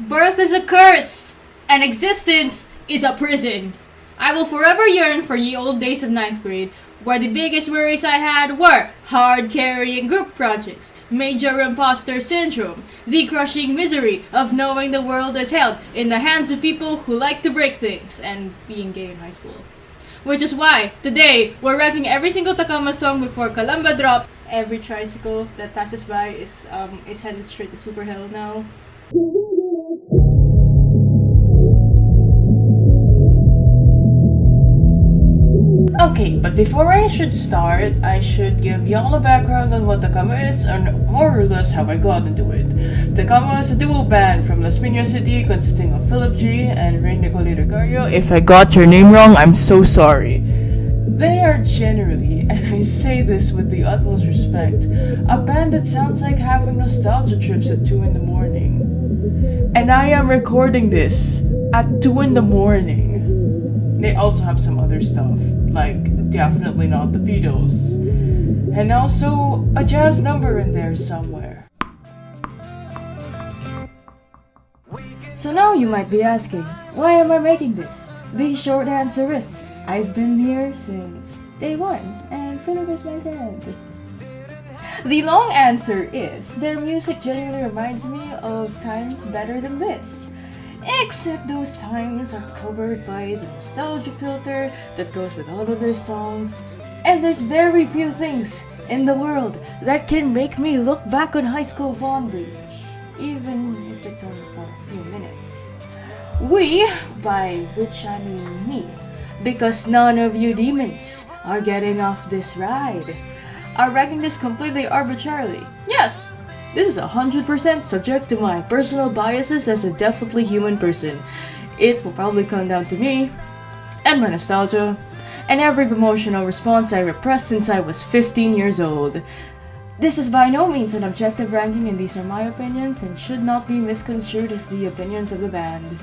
Birth is a curse, and existence is a prison. I will forever yearn for ye old days of ninth grade, where the biggest worries I had were hard carrying group projects, major imposter syndrome, the crushing misery of knowing the world is held in the hands of people who like to break things, and being gay in high school. Which is why, today, we're ranking every single TAKAMA song before Calamba dropped. Every tricycle that passes by is headed straight to super hell now. Okay, but before I should start, I should give y'all a background on what TAKAMA is and more or less how I got into it. TAKAMA is a duo band from Las Piñas City consisting of Philip G and Rain Nicolita Garrio. If I got your name wrong, I'm so sorry. They are generally, and I say this with the utmost respect, a band that sounds like having nostalgia trips at 2 in the morning. And I am recording this at 2 in the morning. They also have some other stuff, like definitely not the Beatles. And also a jazz number in there somewhere. So now you might be asking, why am I making this? The short answer is, I've been here since day one, and Philip is my friend. The long answer is, their music genuinely reminds me of times better than this. Except those times are covered by the nostalgia filter that goes with all of their songs. And there's very few things in the world that can make me look back on high school fondly, even if it's only for a few minutes. We, by which I mean me, because none of you demons are getting off this ride, are ranking this completely arbitrarily. Yes! This is 100% subject to my personal biases as a definitely human person. It will probably come down to me, and my nostalgia, and every emotional response I repressed since I was 15 years old. This is by no means an objective ranking, and these are my opinions and should not be misconstrued as the opinions of the band.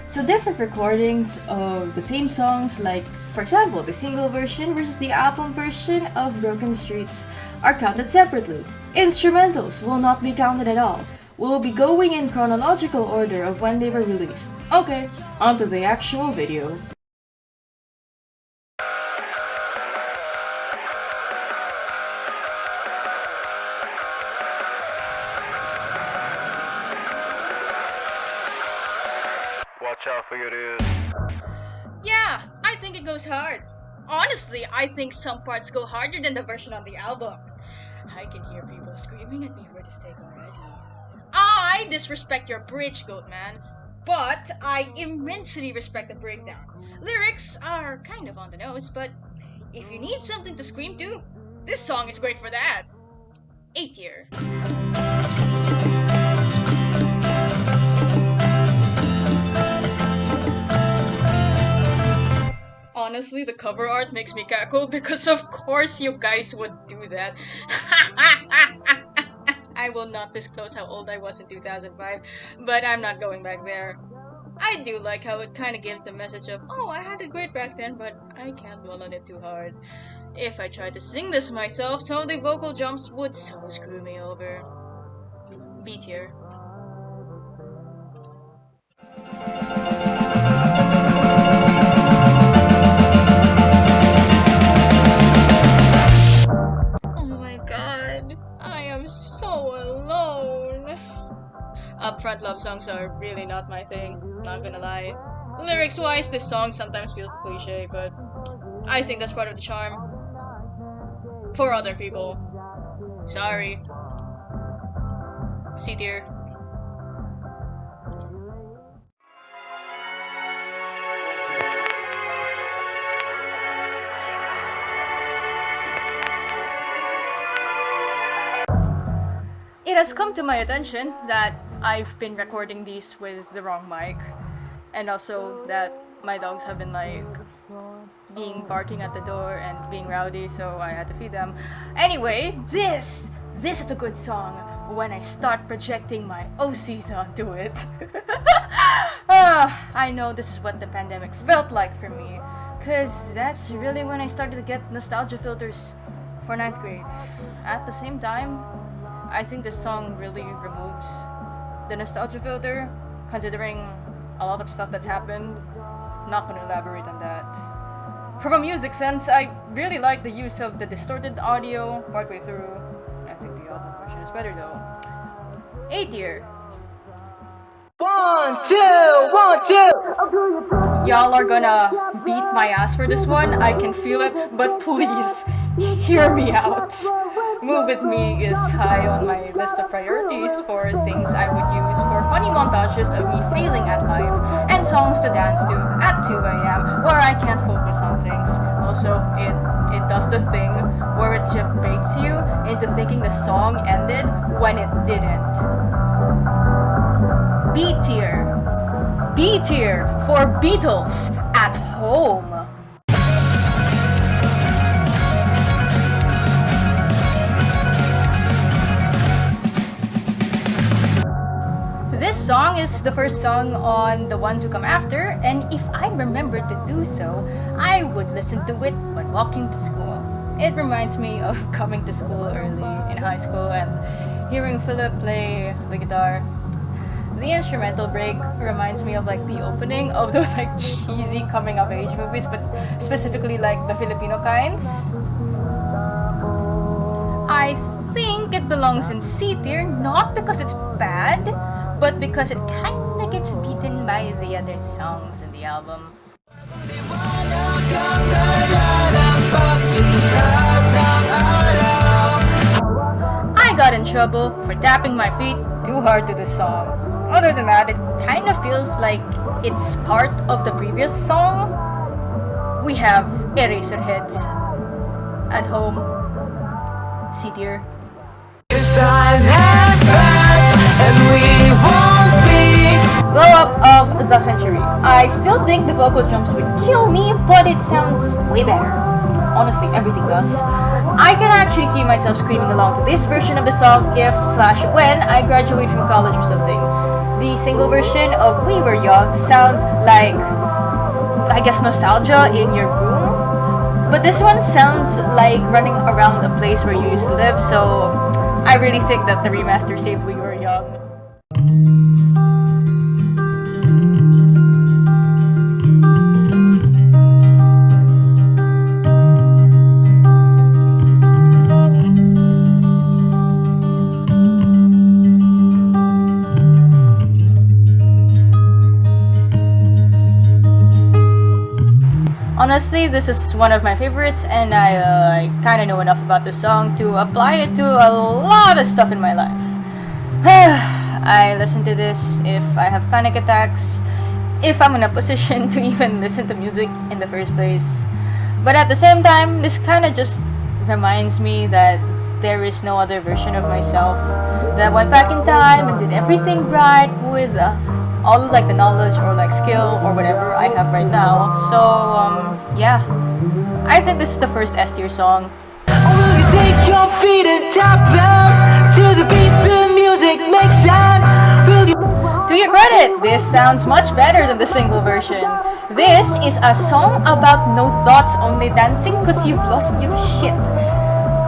So different recordings of the same songs, like for example the single version versus the album version of Broken Streets, are counted separately. Instrumentals will not be counted at all. We'll be going in chronological order of when they were released. Okay, onto the actual video. Watch out for your ears. Yeah, I think it goes hard. Honestly, I think some parts go harder than the version on the album. I can hear people screaming at me for this take already. I disrespect your bridge, Goat Man, but I immensely respect the breakdown. Lyrics are kind of on the nose, but if you need something to scream to, this song is great for that. A tier. Honestly, the cover art makes me cackle because of course you guys would do that. I will not disclose how old I was in 2005, but I'm not going back there. I do like how it kind of gives a message of, oh, I had it great back then, but I can't dwell on it too hard. If I tried to sing this myself, some of the vocal jumps would so screw me over. B tier. Upfront love songs are really not my thing, not gonna lie. Lyrics wise, this song sometimes feels cliche, but I think that's part of the charm. For other people. Sorry. C tier. It has come to my attention that I've been recording these with the wrong mic, and also that my dogs have been being barking at the door and being rowdy, so I had to feed them. Anyway, this is a good song when I start projecting my OCs onto it. I know this is what the pandemic felt like for me, cause that's really when I started to get nostalgia filters for 9th grade. At the same time, I think this song really removes the nostalgia filter considering a lot of stuff that's happened. Not gonna elaborate on that. From a music sense, I really like the use of the distorted audio partway through. I think the album version is better though. A tier. 1, 2, 1, 2. Y'all are gonna beat my ass for this one. I can feel it, but please hear me out. Move With Me is high on my list of priorities for things I would use for funny montages of me failing at life and songs to dance to at 2 a.m. where I can't focus on things. Also, it does the thing where it just baits you into thinking the song ended when it didn't. B tier. B tier for Beatles at Home. This song is the first song on the ones who come after, and if I remember to do so, I would listen to it when walking to school. It reminds me of coming to school early in high school and hearing Philip play the guitar. The instrumental break reminds me of like the opening of those like cheesy coming of age movies, but specifically like the Filipino kinds. I think it belongs in C tier, not because it's bad, but because it kinda gets beaten by the other songs in the album. I got in trouble for tapping my feet too hard to this song. Other than that, it kinda feels like it's part of the previous song. We have Eraserheads at Home. C tier. Time has passed and we won't be. Blow Up of the Century. I still think the vocal jumps would kill me, but it sounds way better. Honestly, everything does. I can actually see myself screaming along to this version of the song if/when I graduate from college or something. The single version of We Were Young sounds like, I guess, nostalgia in your room. But this one sounds like running around a place where you used to live, so I really think that the remaster saved We Were Young. Honestly, this is one of my favorites, and I kind of know enough about the song to apply it to a lot of stuff in my life. I listen to this if I have panic attacks, if I'm in a position to even listen to music in the first place. But at the same time, this kind of just reminds me that there is no other version of myself that went back in time and did everything right with all of like the knowledge or like skill or whatever I have right now. So yeah, I think this is the first S tier song. Will you take your feet and tap them to the beat the music makes and will you? To your credit, this sounds much better than the single version. This is a song about no thoughts, only dancing cause you've lost your shit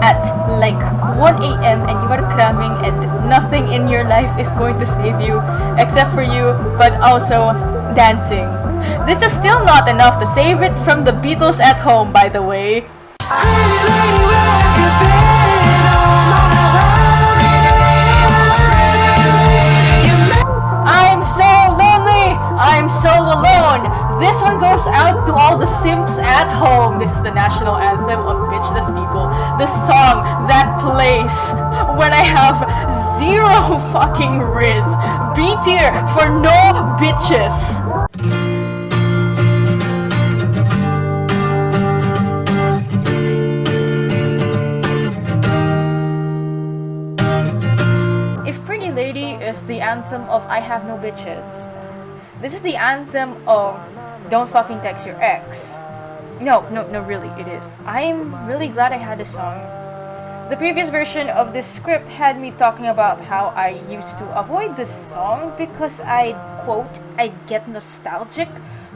at like 1 a.m. and you are cramming and nothing in your life is going to save you except for you, but also dancing. This is still not enough to save it from the Beatles at Home, by the way. I'm so lonely! I'm so alone! This one goes out to all the simps at home. This is the national anthem of bitchless people. The song that plays when I have zero fucking riz. B tier for no bitches. If Pretty Lady is the anthem of I have no bitches, this is the anthem of don't fucking text your ex. No, really, it is. I'm really glad I had this song. The previous version of this script had me talking about how I used to avoid this song because I get nostalgic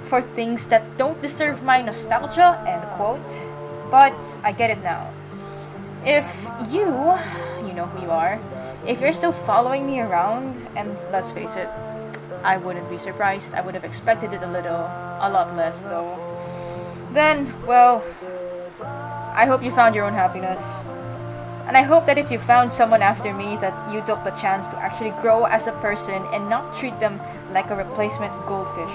for things that don't deserve my nostalgia, end quote. But I get it now. If you know who you are, if you're still following me around, and let's face it, I wouldn't be surprised. I would have expected it a lot less though. Then, well, I hope you found your own happiness. And I hope that if you found someone after me, that you took the chance to actually grow as a person and not treat them like a replacement goldfish.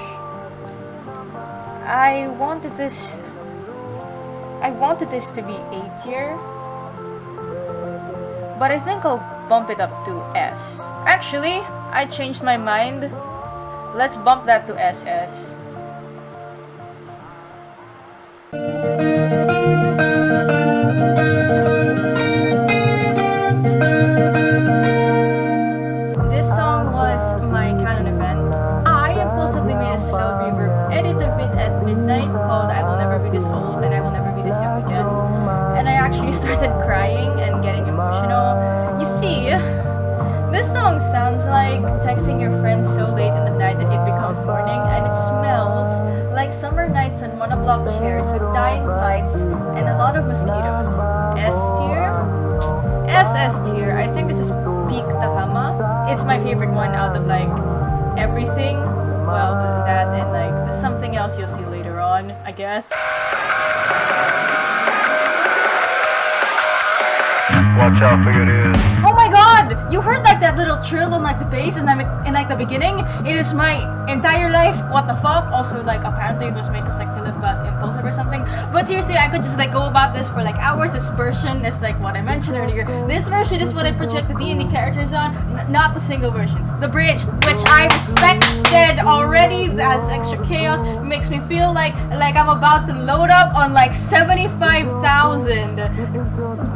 I wanted this to be A tier, but I think I'll bump it up to S. Actually, I changed my mind. Let's bump that to SS. This song was my canon event. I impulsively made a slow reverb edit of it at midnight called I Will Never Be This Old and I Will Never Be This Young Again. And I actually started crying and getting emotional. You see, this song sounds like texting your friends so late in the night that it becomes morning, and it smells like summer nights on monoblock chairs with dying lights and a lot of mosquitoes. S tier? S tier. I think this is peak TAKAMA. It's my favorite one out of like everything. Well, that and like something else you'll see later on, I guess. Watch out for your ears. Oh my god! You heard like that little trill on like the bass and like the beginning? It is my entire life. What the fuck? Also like apparently it was made because like Philip got impulsive or something. But seriously, I could just like go about this for like hours. This version is like what I mentioned earlier. This version is what I project the D&D characters on, not the single version. The bridge, which I respected already, has extra chaos, makes me feel like I'm about to load up on like 75,000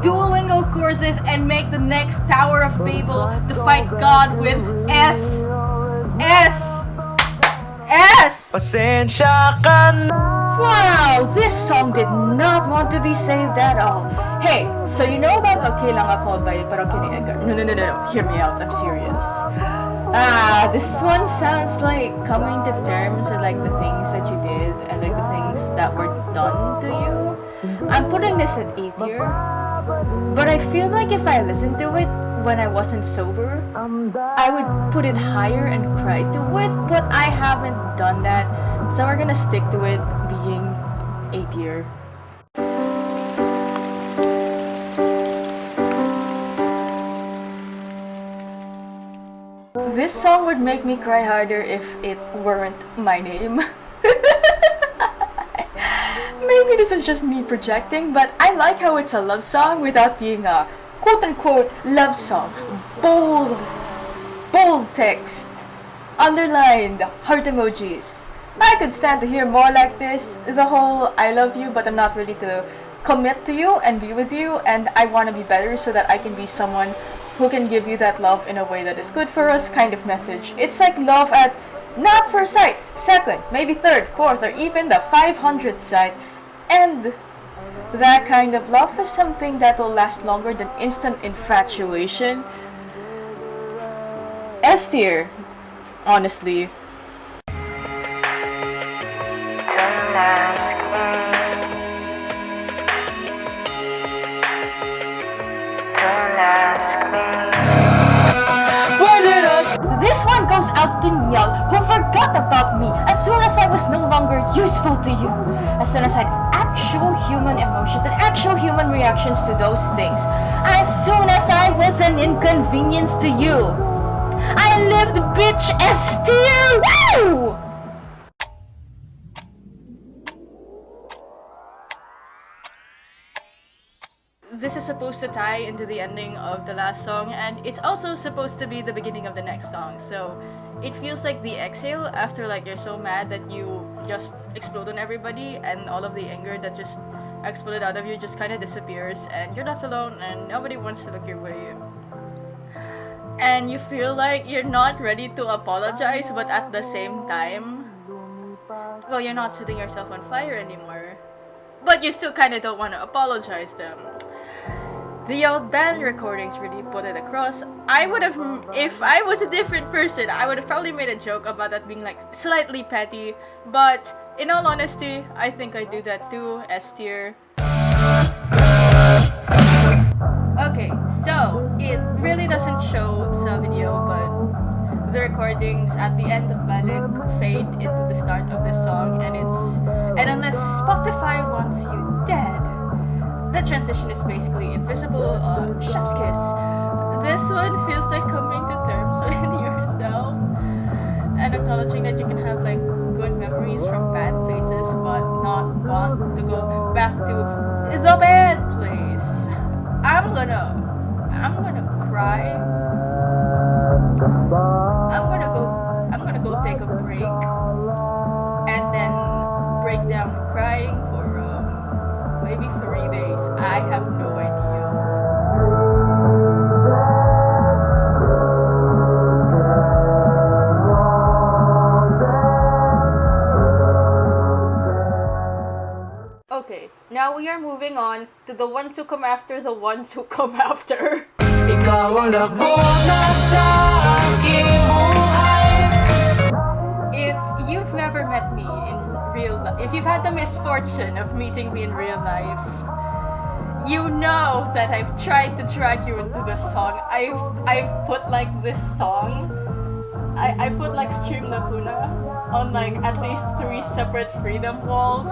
Duolingo courses and make the next Tower of Babel to fight God with S. Pasensya ka na. Wow, this song did not want to be saved at all. Hey, so you know about Calamba called by Parokini Edgar? No, hear me out, I'm serious. This one sounds like coming to terms with like the things that you did and like the things that were done to you. I'm putting this at A tier, but I feel like if I listened to it when I wasn't sober, I would put it higher and cry to it, but I haven't done that, so we're gonna stick to it being A tier. This song would make me cry harder if it weren't my name. Maybe this is just me projecting, but I like how it's a love song without being a quote-unquote love song. Bold text, underlined heart emojis. I could stand to hear more like this. The whole I love you but I'm not ready to commit to you and be with you, and I want to be better so that I can be someone who can give you that love in a way that is good for us kind of message. It's like love at not first sight, second, maybe third, fourth, or even the 500th sight. And that kind of love is something that will last longer than instant infatuation. S tier, honestly. This one goes out to Neil, who forgot about me as soon as I was no longer useful to you. As soon as I had actual human emotions and actual human reactions to those things. As soon as I was an inconvenience to you. I lived, bitch, S tier! Woo! This is supposed to tie into the ending of the last song, and it's also supposed to be the beginning of the next song, so it feels like the exhale after like you're so mad that you just explode on everybody, and all of the anger that just exploded out of you just kind of disappears, and you're left alone and nobody wants to look your way. And you feel like you're not ready to apologize, but at the same time, well, you're not setting yourself on fire anymore, but you still kind of don't want to apologize them. The old band recordings really put it across. I would have, if I was a different person, I would have probably made a joke about that being like slightly petty, but in all honesty, I think I do that too, S tier. Okay, so it really doesn't show the video, but the recordings at the end of Balik fade into the start of the song, and unless Spotify wants you dead, the transition is basically invisible. Chef's kiss. This one feels like coming to terms with yourself and acknowledging that you can have like good memories from bad places, but not want to go back to the bad place. I'm gonna cry. I'm gonna go take a break and then break down crying for maybe 3 days. I have no idea. Okay, now we are moving on to the ones who come after the ones who come after. Ikaw ang laguna sa aking buhay. If you've never met me in real life, if you've had the misfortune of meeting me in real life, you know that I've tried to drag you into this song. I've put like this song. I put like Stream Laguna on like at least 3 separate freedom walls.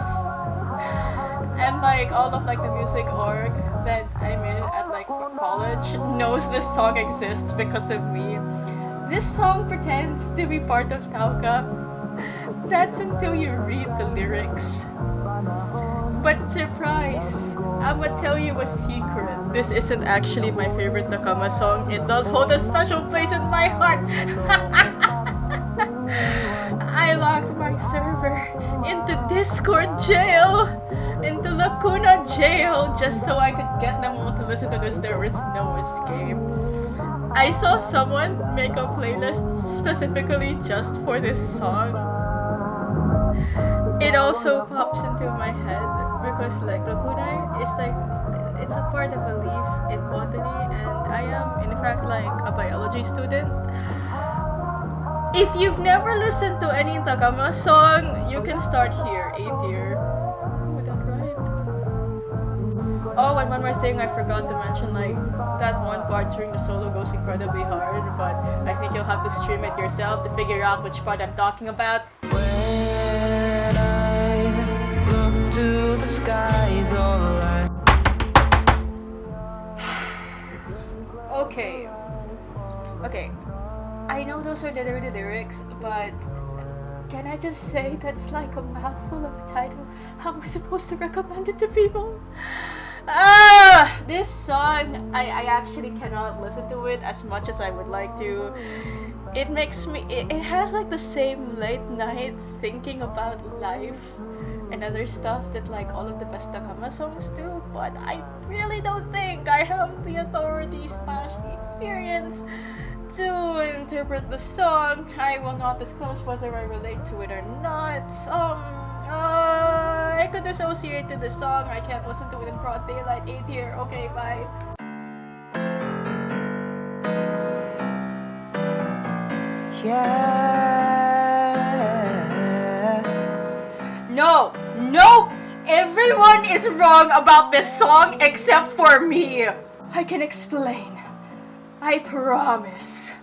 And like all of like the music org that I'm in at like college knows this song exists because of me. This song pretends to be part of Tauka. That's until you read the lyrics. But surprise, I'ma tell you a secret. This isn't actually my favorite TAKAMA song. It does hold a special place in my heart. I locked my server into Discord jail, into Lacuna jail, just so I could get them all to listen to this. There was no escape. I saw someone make a playlist specifically just for this song. It also pops into my head because like Lacuna is like, it's a part of a leaf in botany, and I am in fact like a biology student. If you've never listened to any TAKAMA song, you can start here, A tier. Oh, that right? Oh, and one more thing I forgot to mention, like, that one part during the solo goes incredibly hard, but I think you'll have to stream it yourself to figure out which part I'm talking about. When I look to the skies, all I... Okay. I know those are literally the lyrics, but can I just say that's like a mouthful of a title? How am I supposed to recommend it to people? This song, I actually cannot listen to it as much as I would like to. It makes me, it has like the same late night thinking about life and other stuff that like all of the best TAKAMA songs do, but I really don't think I have the authority / the experience to interpret the song. I will not disclose whether I relate to it or not. I could associate to the song. I can't listen to it in broad daylight. A tier. Okay, bye. Yeah. No! Everyone is wrong about this song except for me. I can explain. I promise.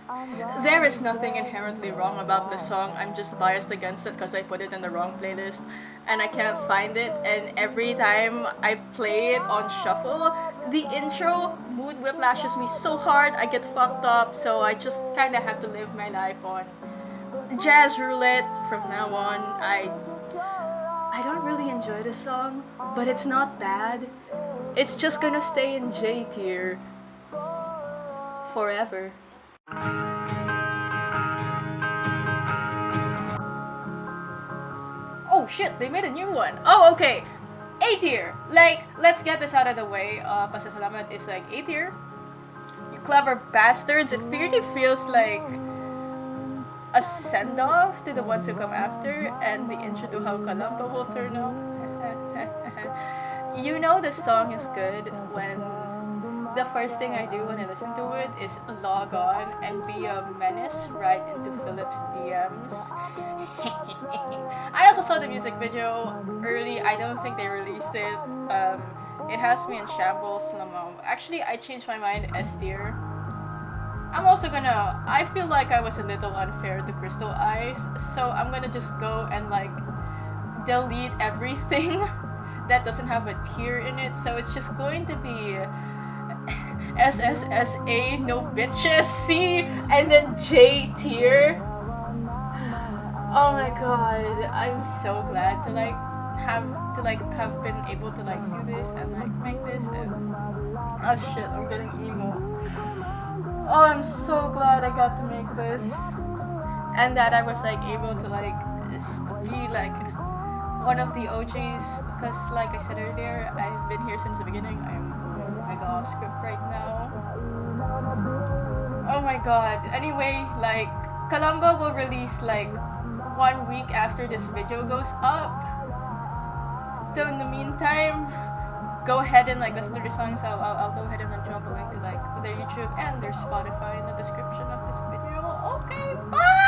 There is nothing inherently wrong about this song. I'm just biased against it because I put it in the wrong playlist and I can't find it, and every time I play it on shuffle, the intro mood whiplashes me so hard I get fucked up, so I just kinda have to live my life on Jazz Roulette from now on. I don't really enjoy this song, but it's not bad. It's just gonna stay in J tier forever. Oh shit, they made a new one. Oh, okay. A tier. Like, let's get this out of the way. Pasasalamat is like A tier. You clever bastards. It really feels like a send-off to the ones who come after and the intro to how Calamba will turn out. You know the song is good when the first thing I do when I listen to it is log on and be a menace right into Philip's DMs. I also saw the music video early. I don't think they released it. It has me in shambles. Actually, I changed my mind. S tier. I'm also gonna. I feel like I was a little unfair to Crystal Eyes, so I'm gonna just go and like delete everything that doesn't have a tier in it. So it's just going to be SSSA, no bitches, C, and then J tier. Oh my god, I'm so glad to like have been able to like do this and like make this and oh shit, I'm getting emo. Oh, I'm so glad I got to make this and that I was like able to like be like one of the OGs because like I said earlier, I've been here since the beginning. I'm going mega off script right now. Oh my god. Anyway, like Calamba will release like 1 week after this video goes up. So in the meantime, go ahead and like listen to the songs. I'll go ahead and then drop a link to like their YouTube and their Spotify in the description of this video. Okay, bye!